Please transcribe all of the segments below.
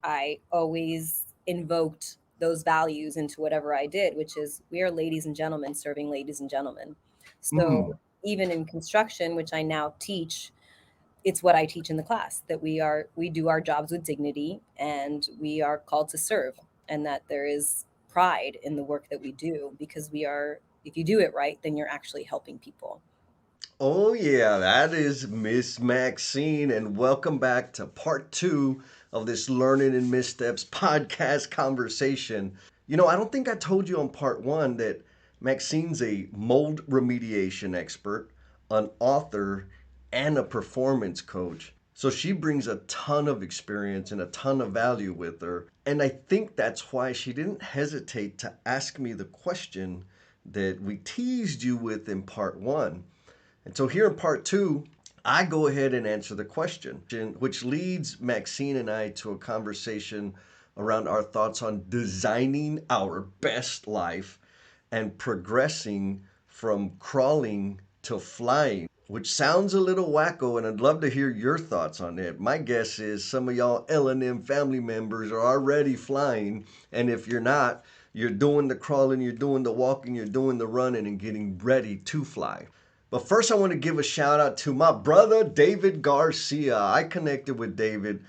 I always invoked those values into whatever I did, which is we are ladies and gentlemen serving ladies and gentlemen. So Mm. even in construction, which I now teach, it's what I teach in the class, that we do our jobs with dignity and we are called to serve, and that there is pride in the work that we do, because we are, if you do it right, then you're actually helping people. Oh, yeah, that is Miss Maxine, and welcome back to part two of this Learning and Missteps podcast conversation. I don't think I told you on part one that Maxine's a mold remediation expert, an author, and a performance coach. So she brings a ton of experience and a ton of value with her. And I think that's why she didn't hesitate to ask me the question that we teased you with in part one. And so here in part two, I go ahead and answer the question, which leads Maxine and I to a conversation around our thoughts on designing our best life and progressing from crawling to flying, which sounds a little wacko, and I'd love to hear your thoughts on it. My guess is some of y'all L&M family members are already flying, and if you're not, you're doing the crawling, you're doing the walking, you're doing the running, and getting ready to fly. But first, I want to give a shout out to my brother David Garcia. I connected with David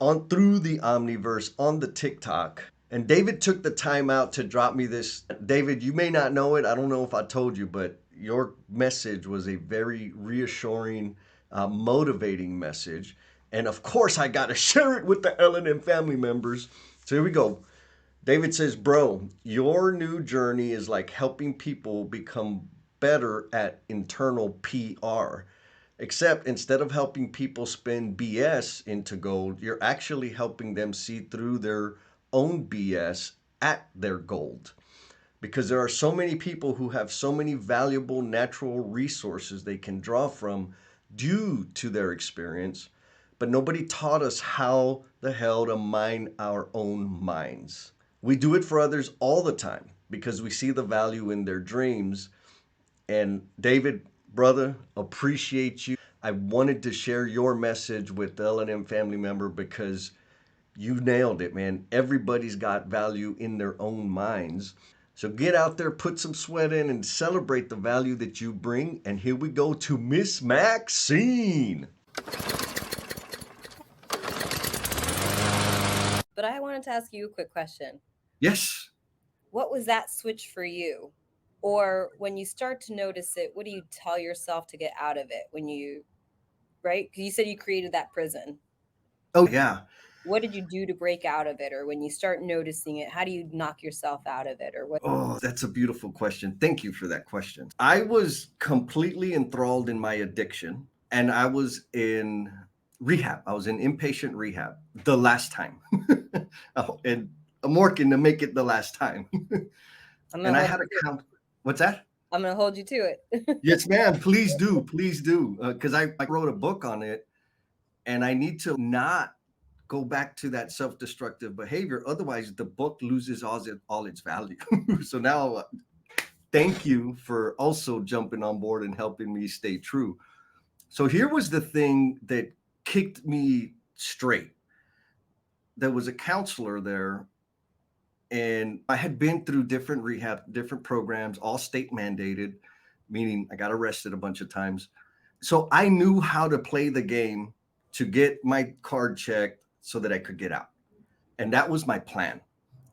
on through the Omniverse on the TikTok. And David took the time out to drop me this. David, you may not know it. I don't know if I told you, but your message was a very reassuring, motivating message. And of course, I got to share it with the L&M family members. So here we go. David says, bro, your new journey is like helping people become better at internal PR. Except instead of helping people spin BS into gold, you're actually helping them see through their own BS at their gold. Because there are so many people who have so many valuable natural resources they can draw from due to their experience, but nobody taught us how the hell to mine our own minds. We do it for others all the time because we see the value in their dreams. And David, brother, appreciate you. I wanted to share your message with the L&M family member because you nailed it, man. Everybody's got value in their own minds. So get out there, put some sweat in, and celebrate the value that you bring. And here we go to Miss Maxine. But I wanted to ask you a quick question. Yes. What was that switch for you? Or when you start to notice it, what do you tell yourself to get out of it when you, right? Because you said you created that prison. Oh, yeah. What did you do to break out of it? Or when you start noticing it, how do you knock yourself out of it? Or what? Oh, that's a beautiful question. Thank you for that question. I was completely enthralled in my addiction, and I was in rehab. I was in inpatient rehab the last time. Oh, and I'm working to make it the last time. I'm And gonna I hold had you a to it. count. What's that? I'm gonna hold you to it. Yes, ma'am. Please do. Please do. Because I wrote a book on it, and I need to not go back to that self-destructive behavior. Otherwise, the book loses all its value. So now, thank you for also jumping on board and helping me stay true. So here was the thing that kicked me straight. There was a counselor there, and I had been through different rehab, different programs, all state mandated, meaning I got arrested a bunch of times. So I knew how to play the game to get my card checked so that I could get out. And that was my plan.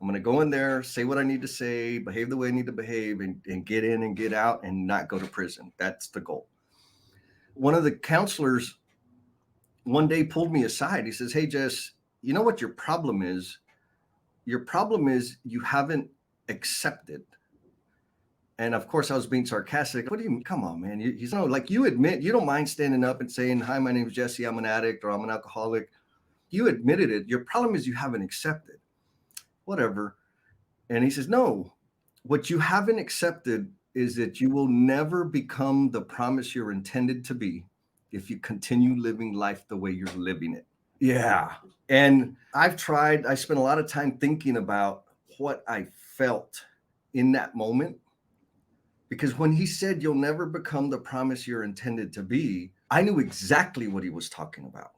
I'm going to go in there, say what I need to say, behave the way I need to behave, and get in and get out and not go to prison. That's the goal. One of the counselors one day pulled me aside. He says, hey, Jess, you know what your problem is? Your problem is you haven't accepted. And of course, I was being sarcastic. What do you mean? Come on, man. You know, like you admit you don't mind standing up and saying, hi, my name is Jesse. I'm an addict or I'm an alcoholic. You admitted it. Your problem is you haven't accepted. Whatever. And he says, no, what you haven't accepted is that you will never become the promise you're intended to be if you continue living life the way you're living it. Yeah. And I spent a lot of time thinking about what I felt in that moment. Because when he said, you'll never become the promise you're intended to be, I knew exactly what he was talking about.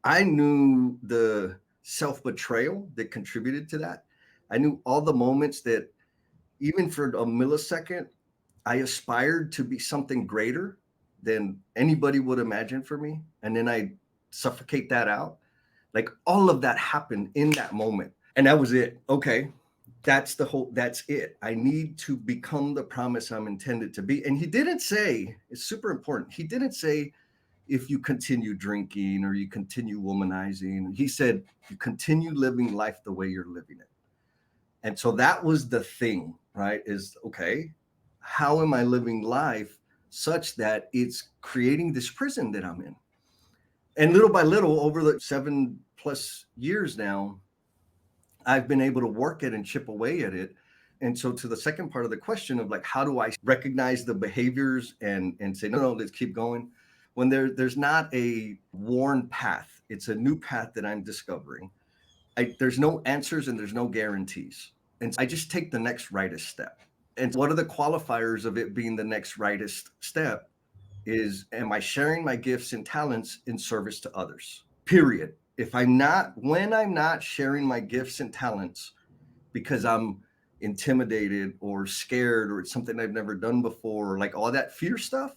I knew the self betrayal that contributed to that. I knew all the moments that, even for a millisecond, I aspired to be something greater than anybody would imagine for me. And then I suffocate that out. Like all of that happened in that moment. And that was it. Okay. That's it. I need to become the promise I'm intended to be. And he didn't say, it's super important. He didn't say, if you continue drinking or you continue womanizing. He said, you continue living life the way you're living it. And so that was the thing, right? Is okay, how am I living life such that it's creating this prison that I'm in? And little by little, over the 7+ years now, I've been able to work it and chip away at it. And so to the second part of the question of like, how do I recognize the behaviors and say, no, let's keep going? When there's not a worn path, it's a new path that I'm discovering. There's no answers and there's no guarantees. And I just take the next rightest step. And what are the qualifiers of it being the next rightest step is, am I sharing my gifts and talents in service to others? Period. When I'm not sharing my gifts and talents because I'm intimidated or scared or it's something I've never done before, like all that fear stuff,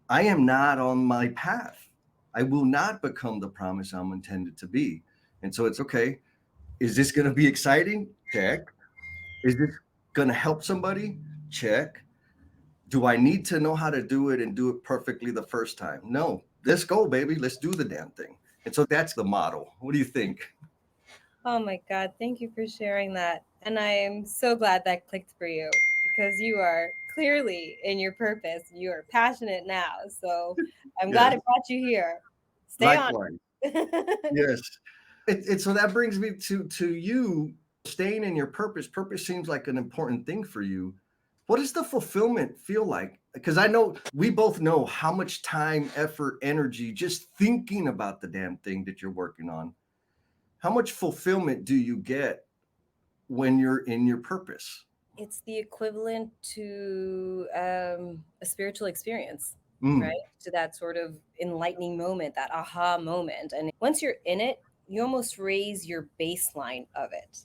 I am not on my path. I will not become the promise I'm intended to be. And so it's okay. Is this going to be exciting? Check. Is this going to help somebody? Check. Do I need to know how to do it and do it perfectly the first time? No. Let's go, baby. Let's do the damn thing. And so that's the model. What do you think? Oh my God, thank you for sharing that. And I am so glad that clicked for you because you are clearly in your purpose. You are passionate now. So I'm glad Yes. it brought you here. Stay on. Likewise. Yes. So that brings me to you staying in your purpose. Purpose seems like an important thing for you. What does the fulfillment feel like? Because I know we both know how much time, effort, energy, just thinking about the damn thing that you're working on. How much fulfillment do you get when you're in your purpose? It's the equivalent to a spiritual experience, right? Mm. To that sort of enlightening moment, that aha moment. And once you're in it, you almost raise your baseline of it.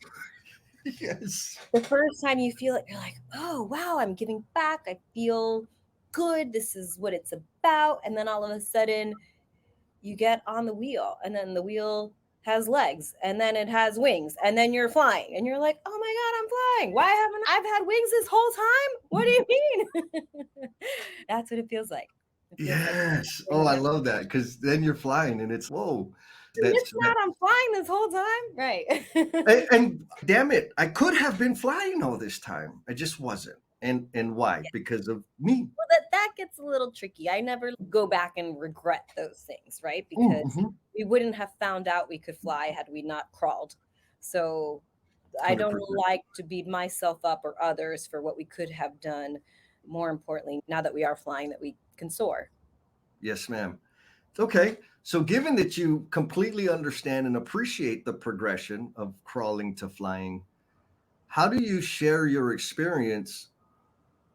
Yes. The first time you feel it, you're like, oh, wow, I'm giving back. I feel good. This is what it's about. And then all of a sudden, you get on the wheel, and then the wheel has legs, and then it has wings, and then you're flying, and you're like, oh my God, I'm flying. Why haven't I've had wings this whole time? What do you mean? That's what it feels like. It feels like Yes. in Oh, the I middle. love that because then you're flying and it's whoa. It's That not, I'm flying this whole time. Right. and damn it, I could have been flying all this time. I just wasn't. And why? Because of me. Well, that gets a little tricky. I never go back and regret those things, right? Because Mm-hmm. we wouldn't have found out we could fly had we not crawled. So I don't 100%. like to beat myself up or others for what we could have done. More importantly, now that we are flying, that we can soar. Yes, ma'am. Okay. So given that you completely understand and appreciate the progression of crawling to flying, how do you share your experience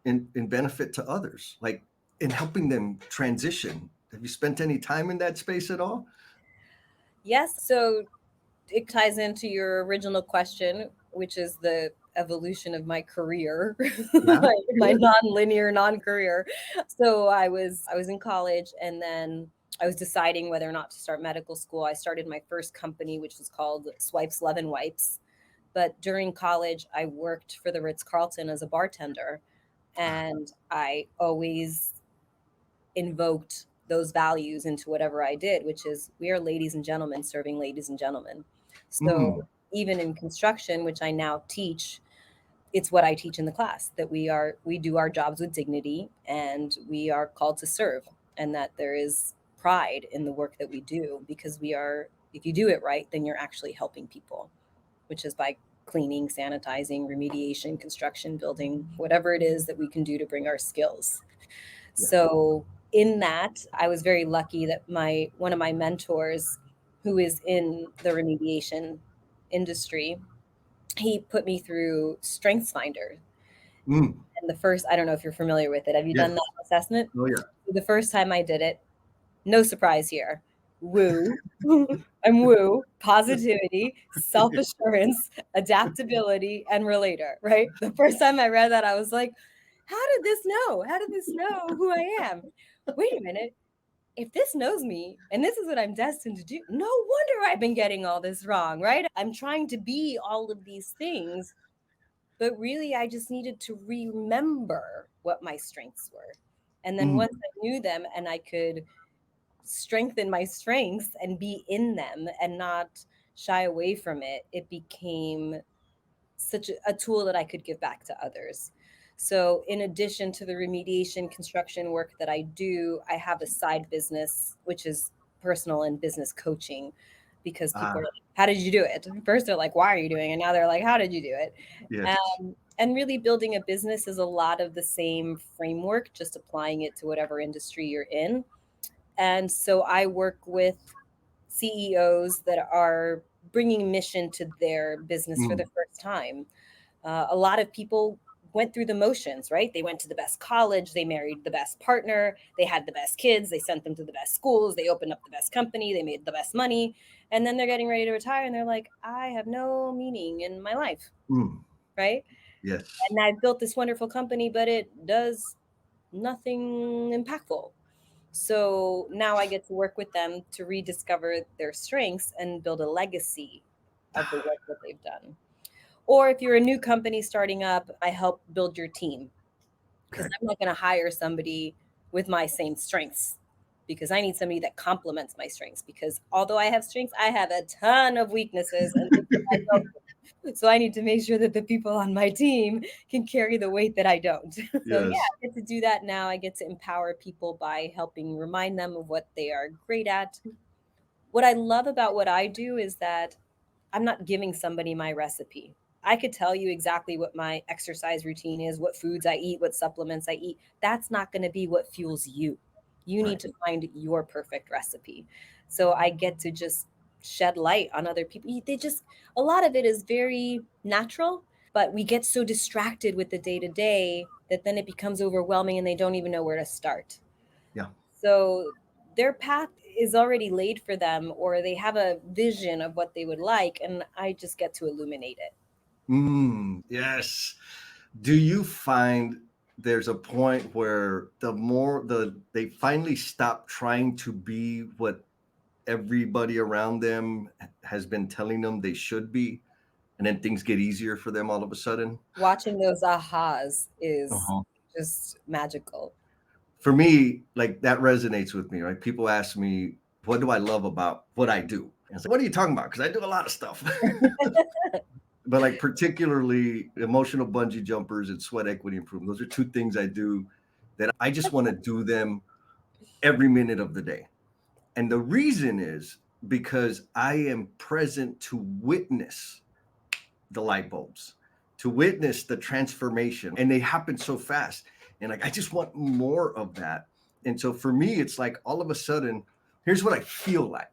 in benefit to others? Like in helping them transition? Have you spent any time in that space at all? Yes. So it ties into your original question, which is the evolution of my career, Yeah. my Good. non-linear non-career. So I was in college, and then I was deciding whether or not to start medical school. I started my first company, which was called Swipes Love and Wipes. But during college, I worked for the Ritz-Carlton as a bartender, and I always invoked those values into whatever I did, which is we are ladies and gentlemen serving ladies and gentlemen. So Mm. even in construction, which I now teach, it's what I teach in the class, that we do our jobs with dignity, and we are called to serve, and that there is pride in the work that we do, because we are, if you do it right, then you're actually helping people, which is by cleaning, sanitizing, remediation, construction, building, whatever it is that we can do to bring our skills. Yeah. So in that, I was very lucky that my one of my mentors, who is in the remediation industry, he put me through Strengths Finder. Mm. And the first, I don't know if you're familiar with it. Have you Yes. done that assessment? Oh yeah. The first time I did it, no surprise here, woo. I'm woo, positivity, self-assurance, adaptability, and relator, right? The first time I read that, I was like, how did this know? How did this know who I am? Wait a minute. If this knows me and this is what I'm destined to do, no wonder I've been getting all this wrong, right? I'm trying to be all of these things, but really I just needed to remember what my strengths were. And then Mm, once I knew them and I could strengthen my strengths and be in them and not shy away from it, it became such a tool that I could give back to others. So, in addition to the remediation construction work that I do, I have a side business, which is personal and business coaching, because people are ah, like, how did you do it? First, they're like, why are you doing it? Now they're like, how did you do it? yes. And really, building a business is a lot of the same framework, just applying it to whatever industry you're in. And so I work with CEOs that are bringing mission to their business for the Mm, first time. A lot of people went through the motions, right? They went to the best college, they married the best partner, they had the best kids, they sent them to the best schools, they opened up the best company, they made the best money. And then they're getting ready to retire and they're like, I have no meaning in my life, mm, right? yes. And I've built this wonderful company, but it does nothing impactful. So now I get to work with them to rediscover their strengths and build a legacy of the work that they've done. Or if you're a new company starting up, I help build your team because Okay. I'm not going to hire somebody with my same strengths because I need somebody that complements my strengths. Because although I have strengths, I have a ton of weaknesses and things that I don't do. So I need to make sure that the people on my team can carry the weight that I don't. So yeah, Yes. I get to do that now. I get to empower people by helping remind them of what they are great at. What I love about what I do is that I'm not giving somebody my recipe. I could tell you exactly what my exercise routine is, what foods I eat, what supplements I eat. That's not going to be what fuels you. You need Right. to find your perfect recipe. So I get to just shed light on other people. They just, a lot of it is very natural, but we get so distracted with the day to day that then it becomes overwhelming and they don't even know where to start. Yeah. So their path is already laid for them, or they have a vision of what they would like, and I just get to illuminate it. Yes. Do you find there's a point where they finally stop trying to be what everybody around them has been telling them they should be, and then things get easier for them all of a sudden? Watching those ahas is Uh-huh. just magical. For me, like that resonates with me, right? People ask me, what do I love about what I do? And it's like, what are you talking about? Because I do a lot of stuff. But like particularly emotional bungee jumpers and sweat equity improvement. Those are two things I do that I just want to do them every minute of the day. And the reason is because I am present to witness the light bulbs, to witness the transformation. And they happen so fast. And like, I just want more of that. And so for me, it's like all of a sudden, here's what I feel like.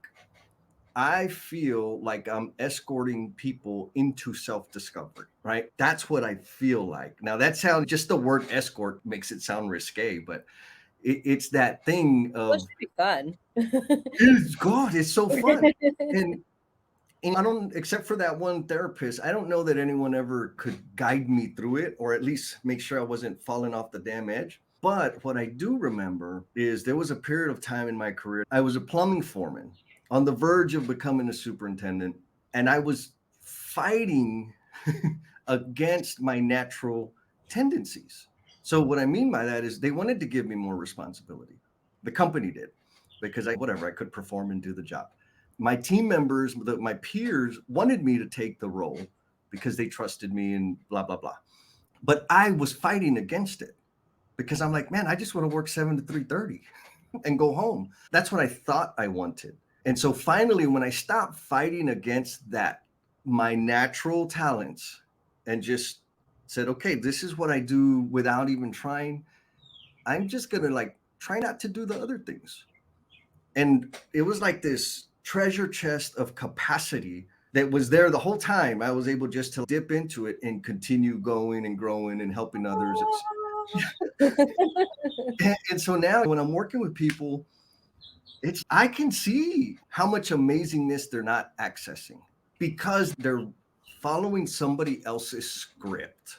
I feel like I'm escorting people into self discovery, right? That's what I feel like. Now, that sounds just the word escort makes it sound risque, but it's that thing Well, it of, should be fun. it's God, it's so fun. And I don't, except for that one therapist, I don't know that anyone ever could guide me through it or at least make sure I wasn't falling off the damn edge. But what I do remember is there was a period of time in my career, I was a plumbing foreman on the verge of becoming a superintendent, and I was fighting against my natural tendencies. So, what I mean by that is they wanted to give me more responsibility. The company did because whatever, I could perform and do the job. My team members, my peers wanted me to take the role because they trusted me and blah, blah, blah. But I was fighting against it because I'm like, man, I just want to work 7 to 3:30 and go home. That's what I thought I wanted. And so finally, when I stopped fighting against that, my natural talents, and just said, okay, this is what I do without even trying, I'm just going to like try not to do the other things. And it was like this treasure chest of capacity that was there the whole time. I was able just to dip into it and continue going and growing and helping others. And so now when I'm working with people, I can see how much amazingness they're not accessing because they're following somebody else's script.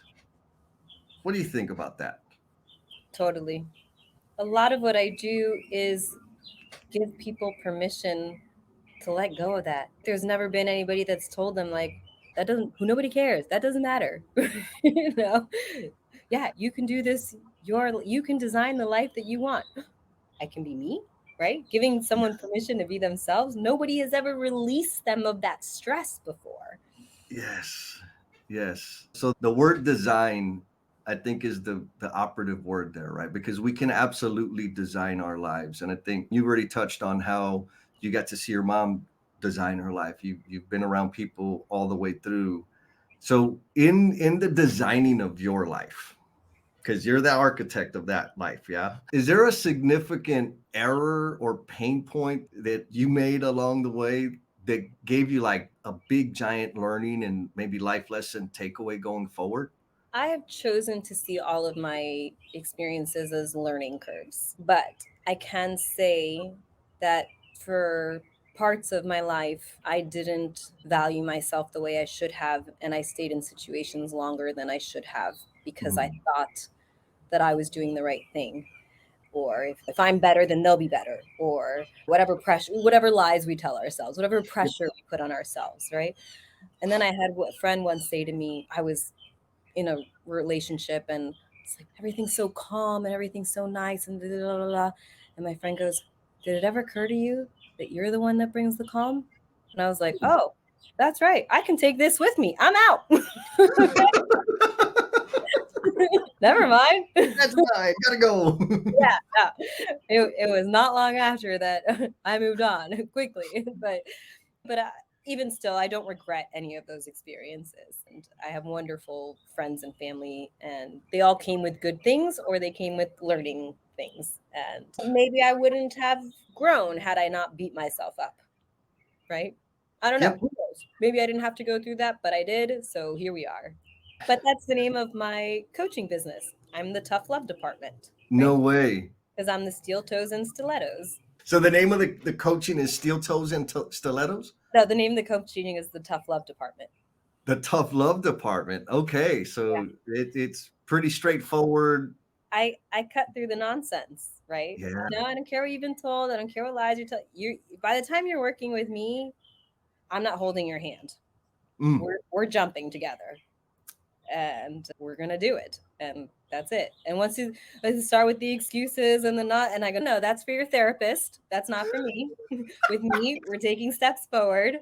What do you think about that? Totally. A lot of what I do is give people permission to let go of that. There's never been anybody that's told them like that doesn't who nobody cares. That doesn't matter. you know? Yeah, you can do this. You can design the life that you want. I can be me, right? Giving someone permission to be themselves. Nobody has ever released them of that stress before. Yes. Yes. So the word design, I think, is the operative word there, right? Because we can absolutely design our lives. And I think you already touched on how you got to see your mom design her life. You've been around people all the way through. So in the designing of your life, because you're the architect of that life, yeah. Is there a significant error or pain point that you made along the way that gave you like a big giant learning and maybe life lesson takeaway going forward? I have chosen to see all of my experiences as learning curves, but I can say that for parts of my life, I didn't value myself the way I should have, and I stayed in situations longer than I should have because I Mm. thought that I was doing the right thing. Or if I'm better, then they'll be better, or whatever pressure, whatever lies we tell ourselves, whatever pressure we put on ourselves, right? And then I had a friend once say to me, I was in a relationship and it's like everything's so calm and everything's so nice and blah, blah, blah, blah. And my friend goes, did it ever occur to you that you're the one that brings the calm? And I was like, oh, that's right. I can take this with me. I'm out. Never mind. That's mine. Gotta go. Yeah, no. It was not long after that I moved on quickly. But even still, I don't regret any of those experiences. And I have wonderful friends and family, and they all came with good things or they came with learning things. And maybe I wouldn't have grown had I not beat myself up, right? I don't know. Yep. Who knows? Maybe I didn't have to go through that, but I did. So here we are. But that's the name of my coaching business. I'm the tough love department, right? No way. Because I'm the steel toes and stilettos. So the name of the coaching is Steel Toes and Stilettos? No, the name of the coaching is the tough love department. The Tough Love Department. Okay. So it's pretty straightforward. I cut through the nonsense, right? Yeah. No, I don't care what you've been told. I don't care what lies you tell. You by the time you're working with me, I'm not holding your hand. Mm. We're jumping together, and we're gonna do it, and that's it. And once you let's start with the excuses and the not, and I go, no, that's for your therapist. That's not for me. With me, we're taking steps forward.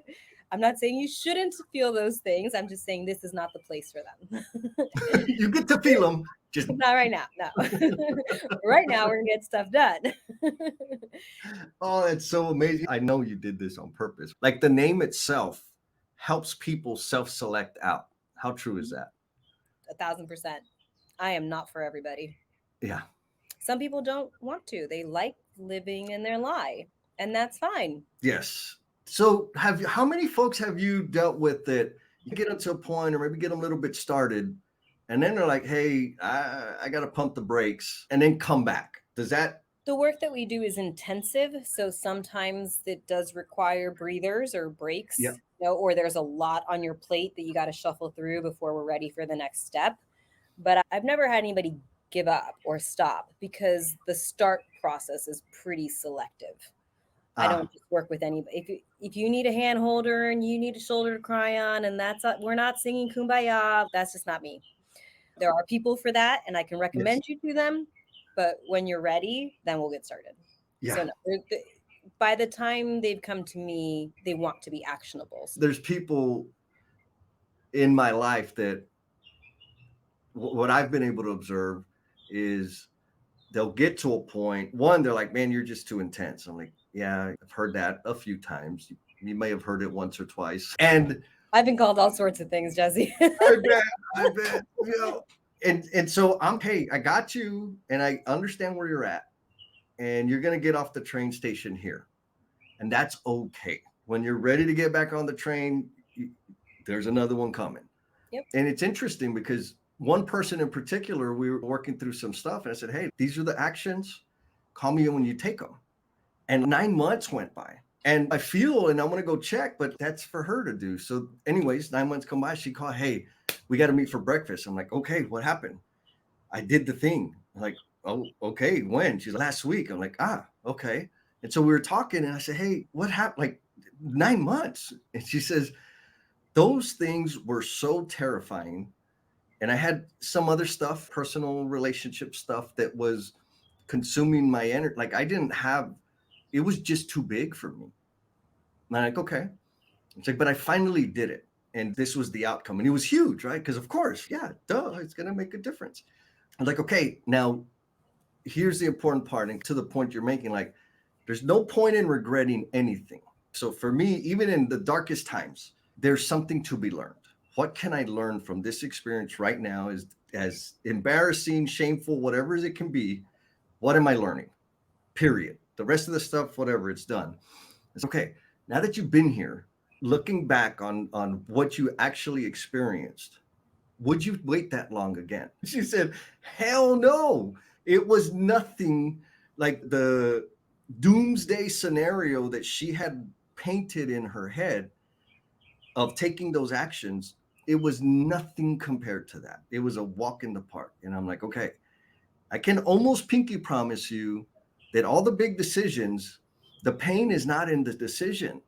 I'm not saying you shouldn't feel those things. I'm just saying this is not the place for them. You get to feel them. Just Not right now. No. Right now, we're gonna get stuff done. oh, that's so amazing. I know you did this on purpose. Like the name itself helps people self-select out. How true is that? 1,000%. I am not for everybody. Yeah. Some people don't want to. They like living in their lie, and that's fine. Yes. So how many folks have you dealt with that you get them to a point or maybe get them a little bit started and then they're like, hey, I got to pump the brakes and then come back. Does that? The work that we do is intensive, so sometimes it does require breathers or Yeah. breaks, or there's a lot on your plate that you got to shuffle through before we're ready for the next step. But I've never had anybody give up or stop because the start process is pretty selective. I Ah, don't just work with anybody. If you need a hand holder and you need a shoulder to cry on, and we're not singing kumbaya, that's just not me. There are people for that, and I can yes. recommend you to them. But when you're ready, then we'll get started. Yeah. So no, by the time they've come to me, they want to be actionable. There's people in my life that what I've been able to observe is they'll get to a point. One, they're like, "Man, you're just too intense." I'm like, "Yeah, I've heard that a few times. You may have heard it once or twice." And I've been called all sorts of things, Jesse. I bet, I bet, and so hey, I got you, and I understand where you're at, and you're gonna get off the train station here, and that's okay. When you're ready to get back on the train, there's another one coming. Yep. And it's interesting because one person in particular, we were working through some stuff, and I said, "Hey, these are the actions. Call me when you take them." And 9 months went by. And I feel, and I'm going to go check, but that's for her to do. So, anyways, 9 months come by. She called, hey, we got to meet for breakfast. I'm like, okay, what happened? I did the thing. I'm like, oh, okay. When? She's like, last week. I'm like, okay. And so we were talking, and I said, hey, what happened? Like 9 months. And she says, those things were so terrifying. And I had some other stuff, personal relationship stuff that was consuming my energy. Like I didn't have, it was just too big for me. And I'm like, okay. It's like, but I finally did it. And this was the outcome. And it was huge, right? Because of course, yeah, duh, it's going to make a difference. I'm like, okay, now here's the important part. And to the point you're making, like, there's no point in regretting anything. So for me, even in the darkest times, there's something to be learned. What can I learn from this experience right now? Is as embarrassing, shameful, whatever it can be. What am I learning? Period. The rest of the stuff, whatever, it's done. It's okay. Now that you've been here, looking back on what you actually experienced, would you wait that long again? She said, hell no. It was nothing like the doomsday scenario that she had painted in her head of taking those actions. It was nothing compared to that. It was a walk in the park. And I'm like, okay, I can almost pinky promise you that all the big decisions, the pain is not in the decision.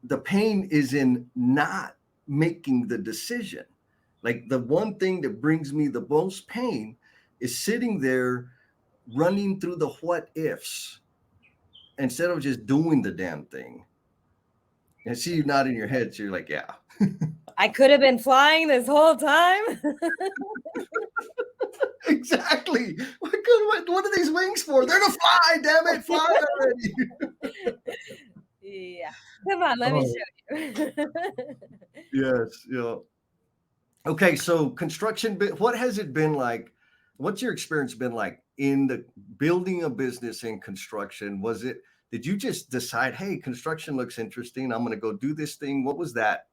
The pain is in not making the decision. Like the one thing that brings me the most pain is sitting there running through the what ifs instead of just doing the damn thing. And I see you nodding your head, so you're like, yeah. I could have been flying this whole time. Exactly. What are these wings for? They're to fly, damn it, fly already. Yeah. Come on, let me Oh, show you. yes, yeah. Okay, so construction, what has it been like? What's your experience been like in the building a business in construction? Did you just decide, hey, construction looks interesting, I'm going to go do this thing? What was that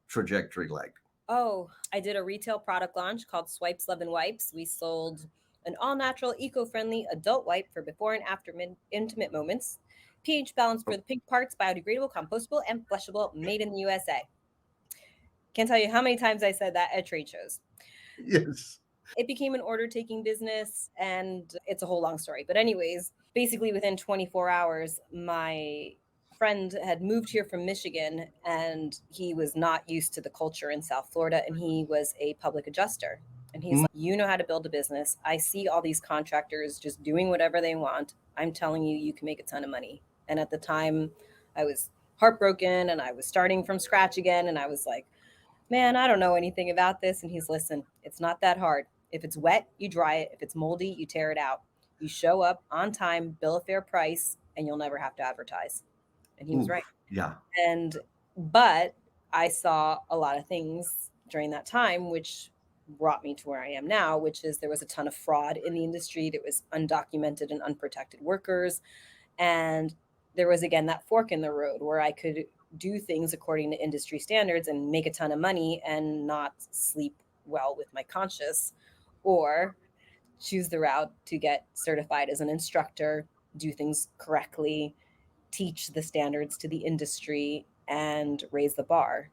trajectory like? Oh, I did a retail product launch called Swipes Love and Wipes. We sold an all natural, eco friendly adult wipe for before and after intimate moments. pH balance for the pink parts, biodegradable, compostable, and flushable, made in the USA. Can't tell you how many times I said that at trade shows. Yes. It became an order taking business, and it's a whole long story. But, anyways, basically within 24 hours, my friend had moved here from Michigan, and he was not used to the culture in South Florida, and he was a public adjuster. And he's like, you know how to build a business. I see all these contractors just doing whatever they want. I'm telling you, you can make a ton of money. And at the time, I was heartbroken and I was starting from scratch again. And I was like, man, I don't know anything about this. And he's, listen, it's not that hard. If it's wet, you dry it. If it's moldy, you tear it out. You show up on time, bill a fair price, and you'll never have to advertise. And he was Ooh, right. yeah. But I saw a lot of things during that time, which brought me to where I am now, which is there was a ton of fraud in the industry. There was undocumented and unprotected workers. And there was, again, that fork in the road where I could do things according to industry standards and make a ton of money and not sleep well with my conscience, or choose the route to get certified as an instructor, do things correctly, teach the standards to the industry, and raise the bar.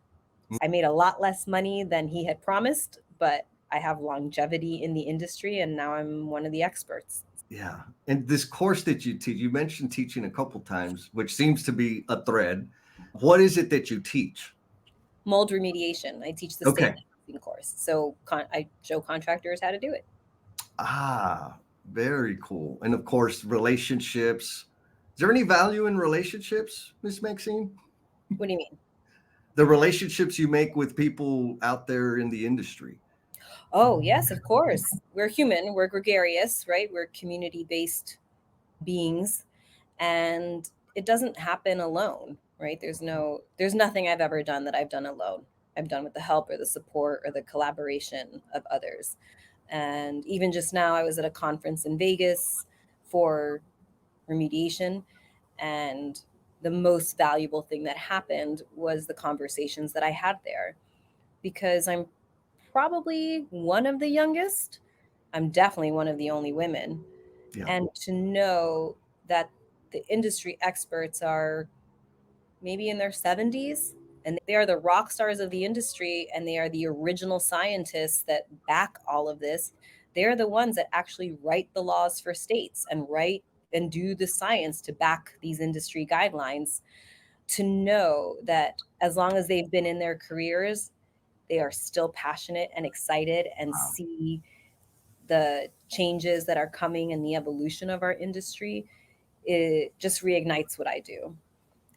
I made a lot less money than he had promised, but I have longevity in the industry and now I'm one of the experts. Yeah. And this course that you teach, you mentioned teaching a couple times, which seems to be a thread. What is it that you teach? Mold remediation. I teach the Okay. sandblasting course. So I show contractors how to do it. Ah, very cool. And of course, relationships. Is there any value in relationships, Miss Maxine? What do you mean? The relationships you make with people out there in the industry. Oh, yes, of course. We're human, we're gregarious, right? We're community based beings. And it doesn't happen alone, right? There's nothing I've ever done that I've done alone. I've done with the help or the support or the collaboration of others. And even just now, I was at a conference in Vegas for remediation. And the most valuable thing that happened was the conversations that I had there, because I'm probably one of the youngest. I'm definitely one of the only women. Yeah. And to know that The industry experts are maybe in their 70s, and they are the rock stars of the industry, and they are the original scientists that back all of this. They're the ones that actually write the laws for states and write and do the science to back these industry guidelines. To know that as long as they've been in their careers, they are still passionate and excited and Wow. see the changes that are coming and the evolution of our industry, it just reignites what I do.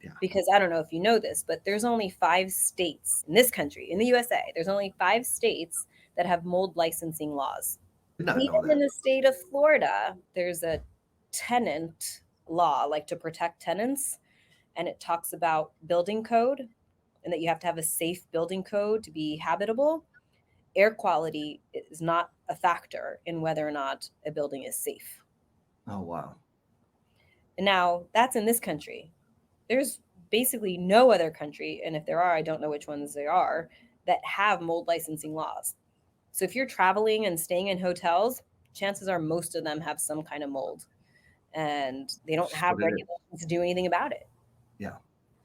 Yeah. Because I don't know if you know this, but there's only 5 states in this country, in the USA, there's only 5 states that have mold licensing laws. Did not know Even in that. the state of Florida, there's a tenant law, like to protect tenants, and it talks about building code and that you have to have a safe building code to be habitable. Air quality is not a factor in whether or not a building is safe. Oh, wow. And now that's in this country. There's basically no other country, and if there are, I don't know which ones there are, that have mold licensing laws. So if you're traveling and staying in hotels, chances are most of them have some kind of mold, and they don't Just have what it is. regulations to do anything about it. Yeah.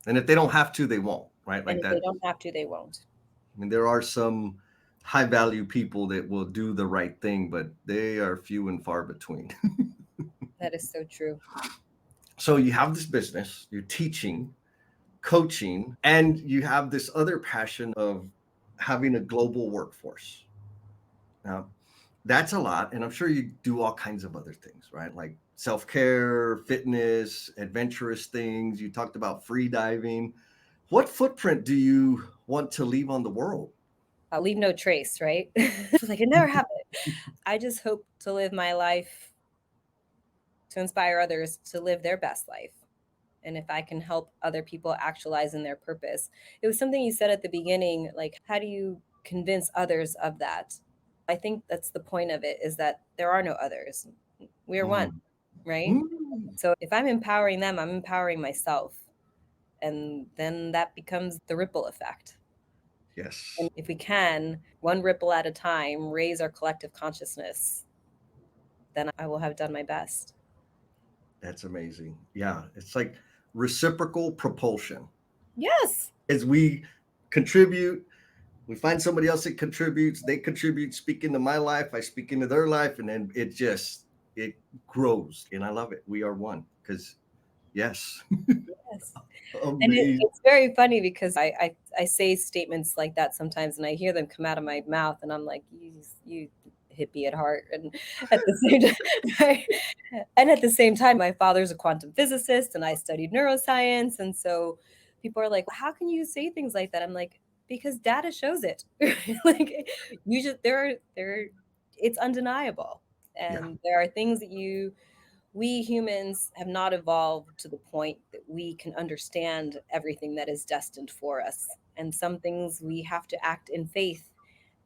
And if they don't have to, they won't, right? And Like if they that. don't have to, they won't. I mean, there are some high value people that will do the right thing, but they are few and far between. That is so true. So you have this business, you're teaching, coaching, and you have this other passion of having a global workforce. Now, that's a lot. And I'm sure you do all kinds of other things, right? Like self care, fitness, adventurous things. You talked about free diving. What footprint do you want to leave on the world? I'll leave no trace, right? Like it never happened. I just hope to live my life to inspire others to live their best life. And if I can help other people actualize in their purpose. It was something you said at the beginning, like, how do you convince others of that? I think that's the point of it, is that there are no others. We are one, Mm. right? Mm. So if I'm empowering them, I'm empowering myself. And then that becomes the ripple effect. Yes, And if we can, one ripple at a time, raise our collective consciousness, then I will have done my best. that's amazing. Yeah, it's like reciprocal propulsion. Yes. As we contribute, we find somebody else that contributes, they contribute, speak into my life, I speak into their life, and then it grows. And I love it. We are one because, yes, Yes. And amazing. it's very funny because I say statements like that sometimes, and I hear them come out of my mouth, and I'm like, you hippie at heart. And at the same time, right? And at the same time, my father's a quantum physicist, and I studied neuroscience, and so people are like, how can you say things like that? I'm like, because data shows it. Like you just it's undeniable, Yeah. and there are things that we humans have not evolved to the point that we can understand everything that is destined for us. And some things we have to act in faith.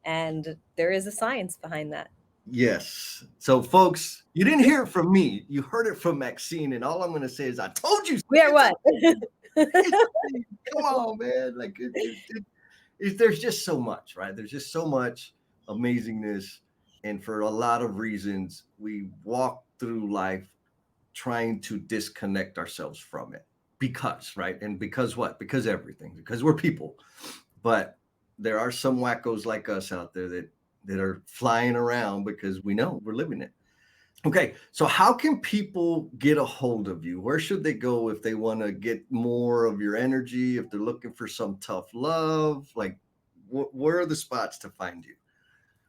And there is a science behind that. Yes. So, folks, you didn't hear it from me. You heard it from Maxine. And all I'm going to say is, I told you. We are one. Come on, man. Like, there's just so much, right? There's just so much amazingness. And for a lot of reasons, we walk through life trying to disconnect ourselves from it because, right? And because what? Because everything, because we're people. But there are some wackos like us out there that are flying around because we know we're living it. Okay, so how can people get a hold of you? Where should they go if they want to get more of your energy? If they're looking for some tough love, like where are the spots to find you?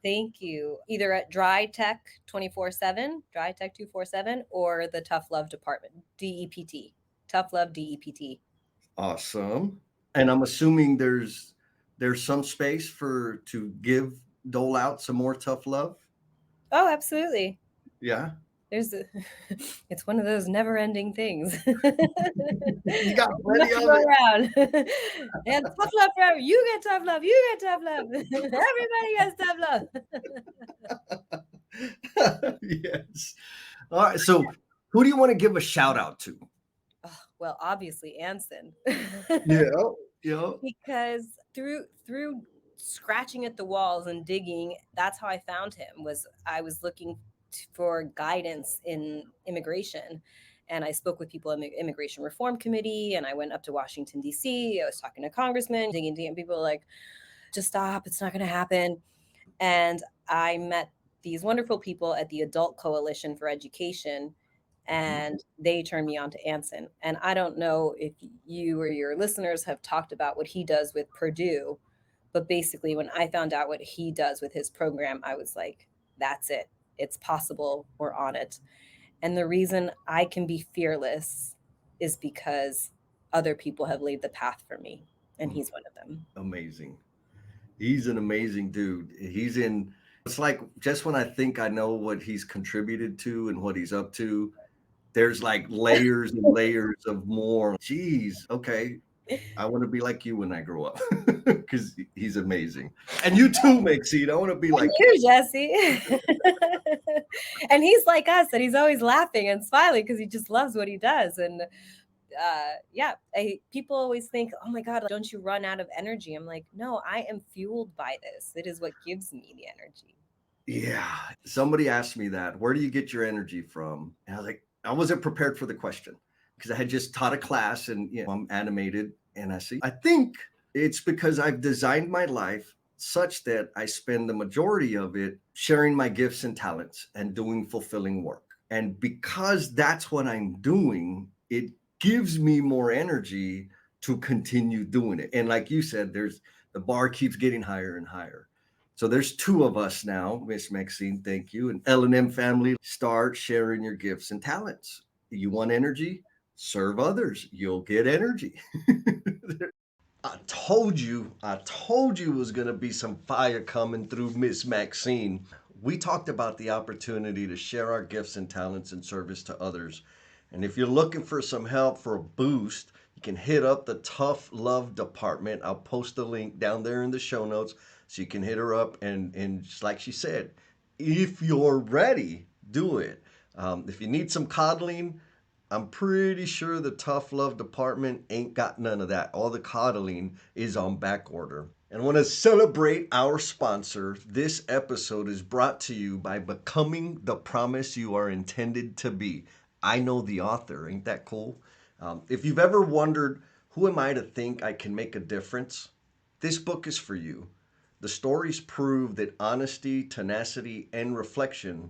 Thank you. Either at Dry Tech 24/7, Dry Tech 247, or the Tough Love Department, DEPT, Tough Love DEPT. Awesome. And I'm assuming there's some space for to give dole out some more tough love. Oh, absolutely. Yeah. There's a, it's one of those never-ending things. You got Enough plenty to of go around. And tough love forever. You get tough love. You get tough love. Everybody gets tough love. it. Yes. All right. So who do you want to give a shout out to? Oh, well, obviously Anson. Yeah. Yeah. Because through scratching at the walls and digging, that's how I found him. Was I was looking for guidance in immigration, And I spoke with people in the Immigration Reform Committee, and I went up to Washington, D.C. I was talking to congressmen, digging, people were like, just stop, it's not going to happen. And I met these wonderful people at the Adult Coalition for Education, Mhm. and they turned me on to Anson. And I don't know if you or your listeners have talked about what he does with Purdue, but basically, when I found out what he does with his program, I was like, that's it. It's possible. We're on it. And the reason I can be fearless is because other people have laid the path for me, and Mm, he's one of them. amazing. He's an amazing dude. He's in, it's like just when I think I know what he's contributed to and what he's up to, there's like layers and layers of more. Geez, okay. I want to be like you when I grow up because he's amazing. And you too, Maxine. I want to be And like you. you, Jesse. And he's like us, and he's always laughing and smiling because he just loves what he does. And yeah, people always think, oh my God, don't you run out of energy? I'm like, no, I am fueled by this. It is what gives me the energy. Yeah. Somebody asked me that. Where do you get your energy from? And I was like, I wasn't prepared for the question because I had just taught a class and I'm animated. And I think it's because I've designed my life such that I spend the majority of it sharing my gifts and talents and doing fulfilling work. And because that's what I'm doing, it gives me more energy to continue doing it. And like you said, there's the bar keeps getting higher and higher. So there's two of us now, Miss Maxine. Thank you. And L&M family, start sharing your gifts and talents. You want energy? Serve others. You'll get energy. I told you it was going to be some fire coming through Miss Maxine. We talked about the opportunity to share our gifts and talents in service to others. And if you're looking for some help for a boost, you can hit up the Tough Love Department. I'll post the link down there in the show notes so you can hit her up. And just like she said, if you're ready, do it. If you need some coddling, I'm pretty sure the tough love department ain't got none of that. All the coddling is on back order. And I want to celebrate our sponsor. This episode is brought to you by Becoming the Promise You Are Intended to Be. I know the author. Ain't that cool? If you've ever wondered, who am I to think I can make a difference? This book is for you. The stories prove that honesty, tenacity, and reflection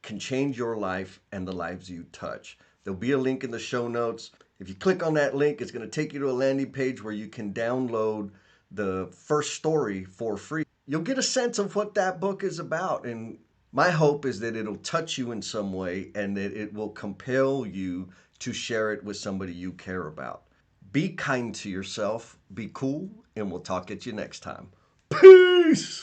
can change your life and the lives you touch. There'll be a link in the show notes. If you click on that link, it's going to take you to a landing page where you can download the first story for free. You'll get a sense of what that book is about. And my hope is that it'll touch you in some way and that it will compel you to share it with somebody you care about. Be kind to yourself, be cool, and we'll talk at you next time. Peace!